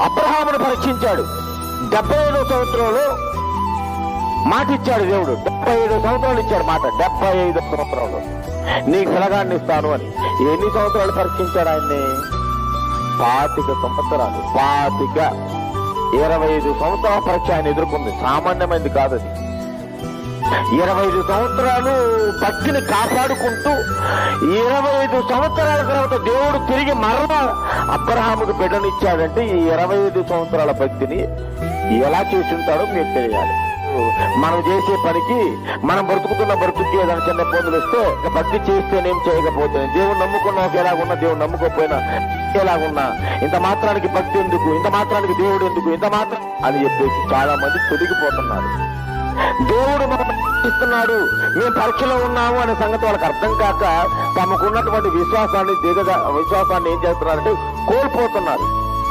అబ్రహామును పరీక్షించాడు. 75వ సంవత్సరంలో మాట ఇచ్చాడు దేవుడు. 75 సంవత్సరాలు ఇచ్చాడు మాట. 75వ సంవత్సరంలో నీకు పిల్లగాడిని ఇస్తాను అని. ఎన్ని సంవత్సరాలు పరీక్షించాడు ఆయన్ని? 25 సంవత్సరాలు. 25 సంవత్సరాల పరీక్ష ఆయన ఎదుర్కొంది. సామాన్యమైనది కాదు అది. 25 సంవత్సరాలు భక్తిని కాపాడుకుంటూ 25 సంవత్సరాల తర్వాత దేవుడు తిరిగి మరలా అబ్రహాముకు బిడ్డనిచ్చాడంటే ఈ 25 సంవత్సరాల భక్తిని ఎలా చేసి ఉంటాడో మీకు తెలియాలి. మనం చేసే పనికి, మనం బ్రతుకుతున్న బ్రతుకి ఏదైనా చిన్న ఇబ్బందులు వస్తే భక్తి చేస్తేనేం చేయకపోతే, దేవుడు నమ్ముకున్నా ఒకేలాగున్నా, దేవుడు నమ్ముకోకపోయినా ఎలాగున్నా, ఇంత మాత్రానికి భక్తి ఎందుకు, ఇంత మాత్రానికి దేవుడు ఎందుకు, ఇంత మాత్రం అని చెప్పేసి చాలా మంది తొలగిపోతున్నారు. దేవుడు మనం ఇస్తున్నాడు, మేము పరీక్షలో ఉన్నాము అనే సంగతి వాళ్ళకి అర్థం కాక తమకున్నటువంటి విశ్వాసాన్ని ఏం చేస్తున్నారంటే కోల్పోతున్నారు.